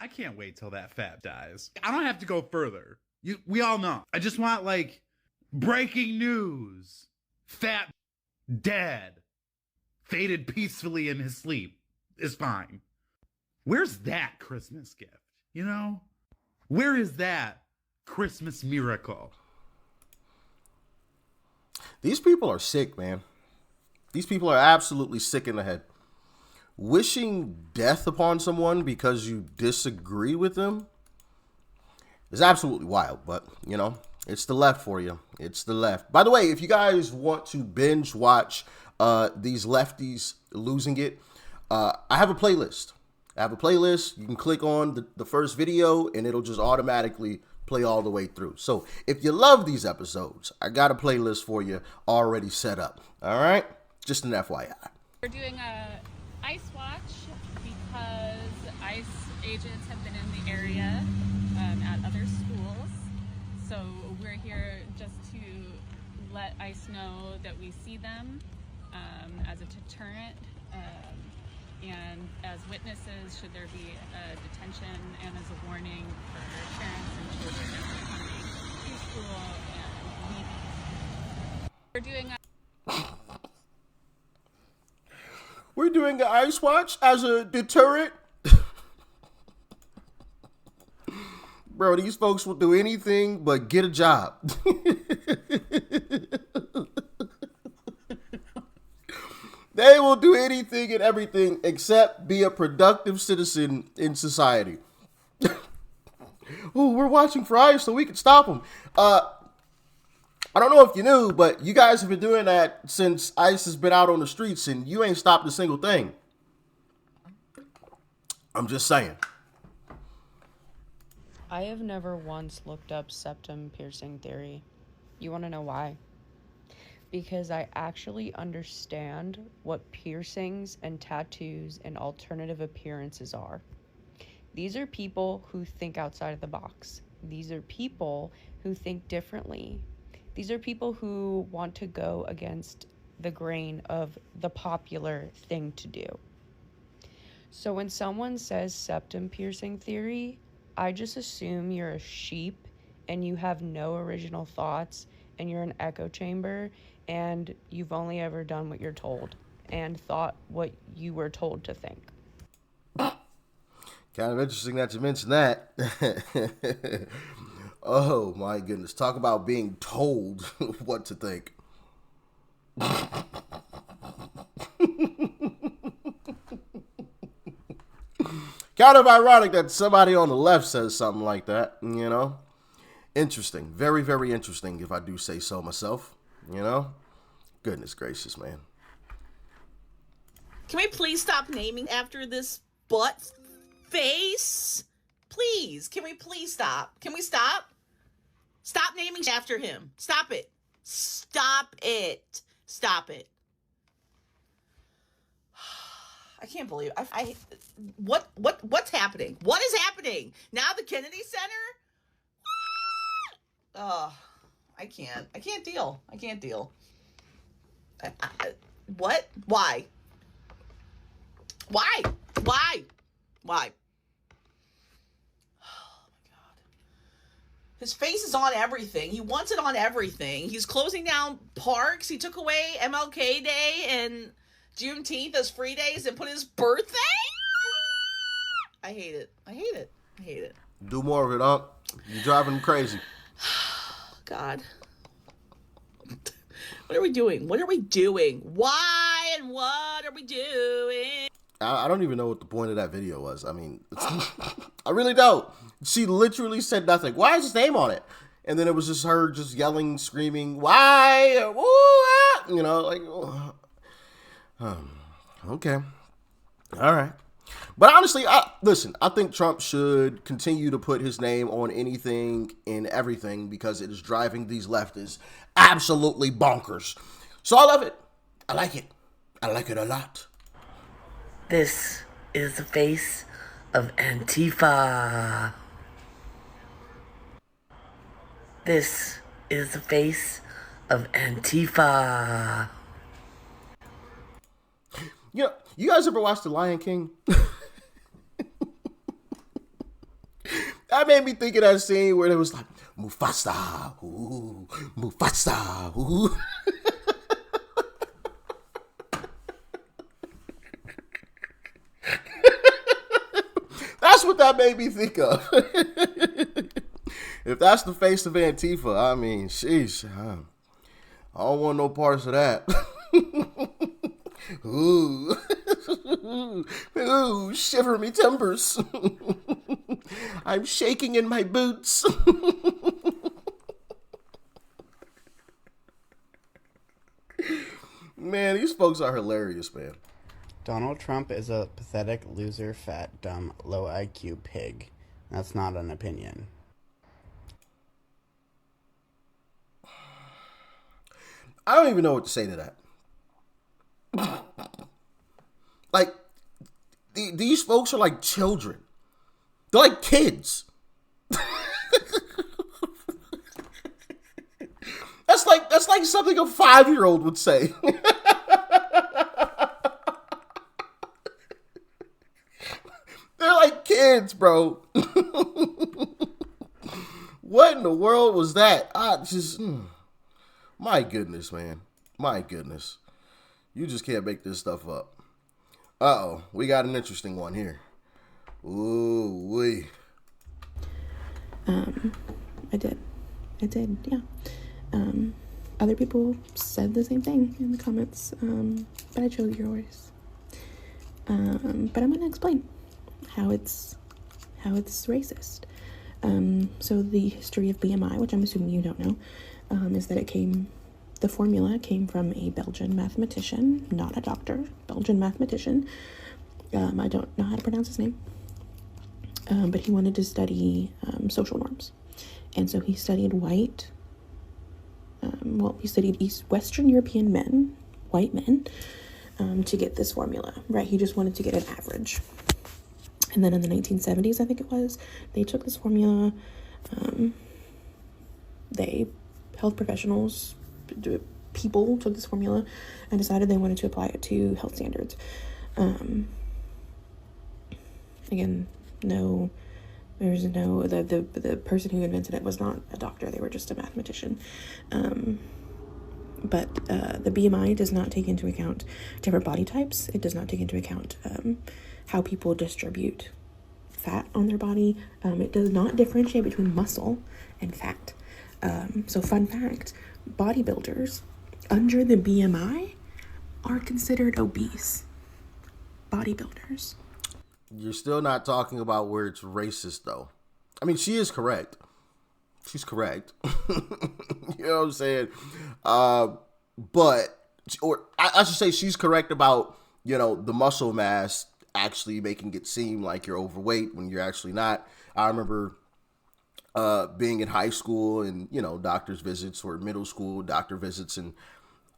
I can't wait till that fat dies. I don't have to go further. We all know. I just want, like, breaking news. Fat dead. Faded peacefully in his sleep is fine. Where's that Christmas gift? You know? Where is that Christmas miracle? These people are sick, man. These people are absolutely sick in the head. Wishing death upon someone because you disagree with them is absolutely wild, but, you know, it's the left for you. It's the left. By the way, if you guys want to binge watch these lefties losing it, I have a playlist. You can click on the first video, and it'll just automatically play all the way through. So if you love these episodes, I got a playlist for you already set up. All right? Just an FYI. We're doing a ICE watch because ICE agents have been in the area at other schools. So we're here just to let ICE know that we see them as a deterrent and as witnesses should there be a detention, and as a warning for parents and children that are coming to school and leaving. We're doing an ICE watch as a deterrent. Bro, these folks will do anything but get a job. They will do anything and everything except be a productive citizen in society. Oh, we're watching for ICE so we can stop them. I don't know if you knew, but you guys have been doing that since ICE has been out on the streets, and you ain't stopped a single thing. I'm just saying. I have never once looked up septum piercing theory. You want to know why? Because I actually understand what piercings and tattoos and alternative appearances are. These are people who think outside of the box. These are people who think differently. These are people who want to go against the grain of the popular thing to do. So when someone says septum piercing theory, I just assume you're a sheep and you have no original thoughts and you're an echo chamber and you've only ever done what you're told and thought what you were told to think. Kind of interesting that you mentioned that. Oh my goodness. Talk about being told what to think. Kind of ironic that somebody on the left says something like that, you know? Interesting. Very, very interesting, if I do say so myself, you know? Goodness gracious, man. Can we please stop naming after this butt face? Please, can we please stop? Can we stop? Stop naming after him. Stop it. Stop it. Stop it. I can't believe what's happening? What is happening? Now the Kennedy Center? Oh, I can't deal. What? Why? Oh my God. His face is on everything. He wants it on everything. He's closing down parks. He took away MLK Day and Juneteenth as free days and put his birthday? I hate it. Do more of it, huh? You're driving them crazy. God. What are we doing? Why and what are we doing? I don't even know what the point of that video was. I mean, I really don't. She literally said nothing. Why is his name on it? And then it was just her just yelling, screaming, why? Ooh, ah! You know, like, okay. All right. But honestly, I think Trump should continue to put his name on anything and everything because it is driving these leftists absolutely bonkers. So I love it. I like it. I like it a lot. This is the face of Antifa. This is the face of Antifa. You know, you guys ever watch The Lion King? That made me think of that scene where it was like, Mufasa, ooh, Mufasa, ooh. That's what that made me think of. If that's the face of Antifa, I mean, sheesh. I don't want no parts of that. Ooh. Ooh, shiver me timbers. I'm shaking in my boots. Man, these folks are hilarious, man. Donald Trump is a pathetic, loser, fat, dumb, low IQ pig. That's not an opinion. I don't even know what to say to that. Like, these folks are like children. They're like kids. That's like something a 5-year-old would say. They're like kids, bro. What in the world was that? My goodness, man. My goodness. You just can't make this stuff up. Uh-oh. We got an interesting one here. Ooh-wee. I did, yeah. Other people said the same thing in the comments, but I chose yours. But I'm going to explain how it's racist. So the history of BMI, which I'm assuming you don't know, is that the formula came from a Belgian mathematician, not a doctor, Belgian mathematician. I don't know how to pronounce his name, but he wanted to study social norms. And so he studied he studied Western European men, white men, to get this formula, right? He just wanted to get an average. And then in the 1970s, I think it was, they took this formula, health professionals, people took this formula and decided they wanted to apply it to health standards. Again, the person who invented it was not a doctor, they were just a mathematician. But the BMI does not take into account different body types. It does not take into account how people distribute fat on their body. It does not differentiate between muscle and fat. So fun fact, bodybuilders under the BMI are considered obese. Bodybuilders. You're still not talking about where it's racist, though. I mean, she is correct. She's correct. You know what I'm saying? But I should say she's correct about, the muscle mass actually making it seem like you're overweight when you're actually not. I remember being in high school and, doctor's visits, or middle school doctor visits, and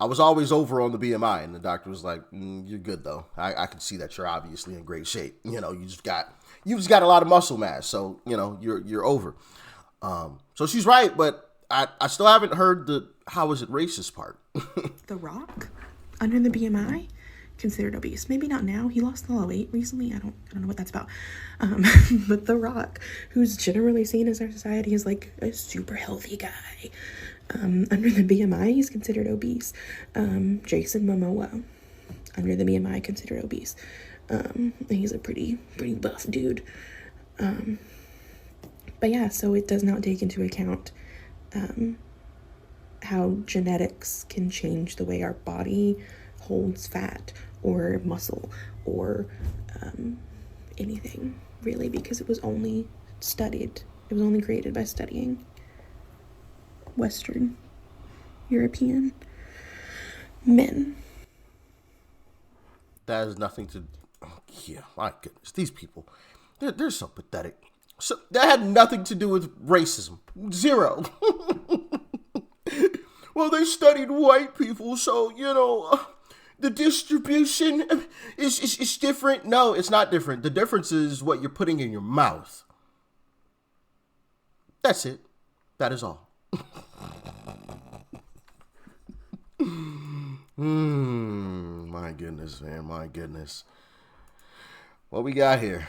I was always over on the BMI, and the doctor was like, "You're good though. I can see that you're obviously in great shape. You just got a lot of muscle mass, so you're over." So she's right, but I still haven't heard the how is it racist part. The Rock, under the BMI, considered obese. Maybe not now. He lost a lot of weight recently. I don't know what that's about. But The Rock, who's generally seen as our society as like a super healthy guy, under the BMI, he's considered obese. Jason Momoa, under the BMI, considered obese. He's a pretty buff dude. But yeah, so it does not take into account how genetics can change the way our body holds fat or muscle or anything, really, because it was only created by studying Western European men. That has nothing to... Yeah, my goodness. These people, they're so pathetic. So that had nothing to do with racism. Zero. Well, they studied white people, so, the distribution is different. No, it's not different. The difference is what you're putting in your mouth. That's it. That is all. My goodness, man. My goodness. What we got here?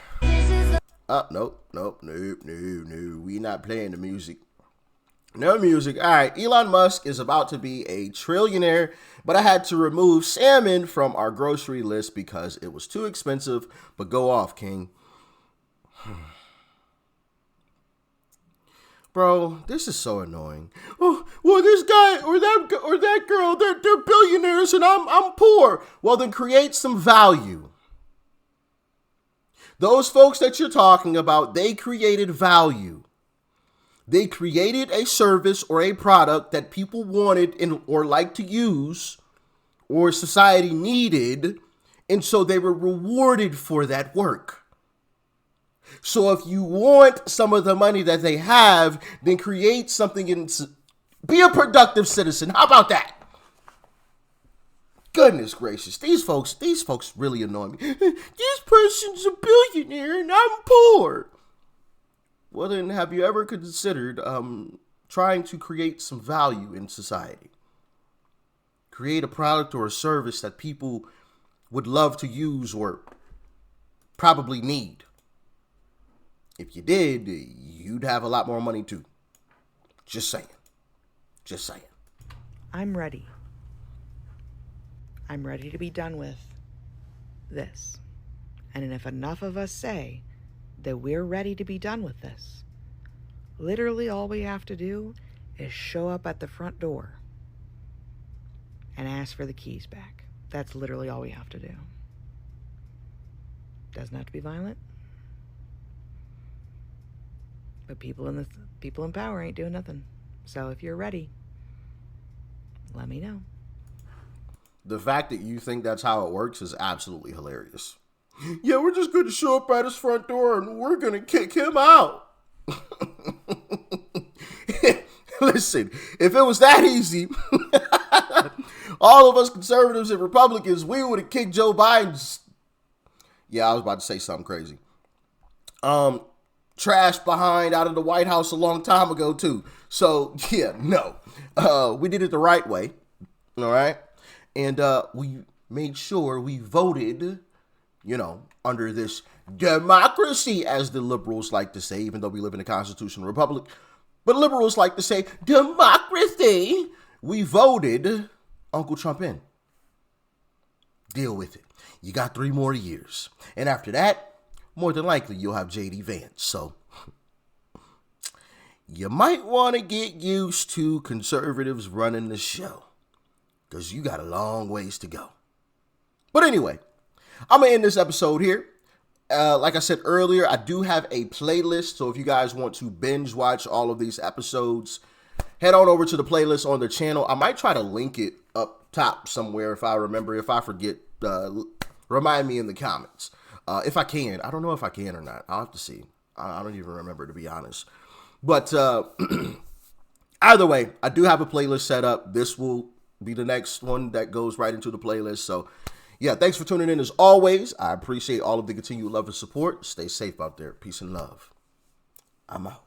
Nope. We not playing the music. No music. All right. Elon Musk is about to be a trillionaire, but I had to remove salmon from our grocery list because it was too expensive. But go off, King. Bro, this is so annoying. Oh, well, this guy or that girl, they're billionaires and I'm poor. Well, then create some value. Those folks that you're talking about, they created value. They created a service or a product that people wanted or liked to use or society needed, and so they were rewarded for that work. So if you want some of the money that they have, then create something and be a productive citizen. How about that? Goodness gracious, these folks really annoy me. This person's a billionaire and I'm poor. Well, then have you ever considered trying to create some value in society? Create a product or a service that people would love to use or probably need. If you did, you'd have a lot more money too. Just saying. I'm ready. I'm ready to be done with this. And if enough of us say that we're ready to be done with this, literally all we have to do is show up at the front door and ask for the keys back. That's literally all we have to do. Doesn't have to be violent. But people in power ain't doing nothing. So if you're ready, let me know. The fact that you think that's how it works is absolutely hilarious. Yeah, we're just going to show up at his front door and we're going to kick him out. Listen, if it was that easy, all of us conservatives and Republicans, we would have kicked Joe Biden. Yeah, I was about to say something crazy. Trashed behind out of the White House a long time ago, too. So, yeah, no. We did it the right way. All right. And we made sure we voted, under this democracy, as the liberals like to say, even though we live in a constitutional republic. But liberals like to say democracy. We voted Uncle Trump in. Deal with it. You got 3 more years. And after that, more than likely, you'll have J.D. Vance. So you might want to get used to conservatives running the show, because you got a long ways to go. But anyway, I'm going to end this episode here. Like I said earlier, I do have a playlist. So if you guys want to binge watch all of these episodes, head on over to the playlist on the channel. I might try to link it up top somewhere if I remember. If I forget, remind me in the comments. If I can. I don't know if I can or not. I'll have to see. I don't even remember, to be honest. But either way, I do have a playlist set up. This will be the next one that goes right into the playlist. So, yeah, thanks for tuning in as always. I appreciate all of the continued love and support. Stay safe out there. Peace and love. I'm out.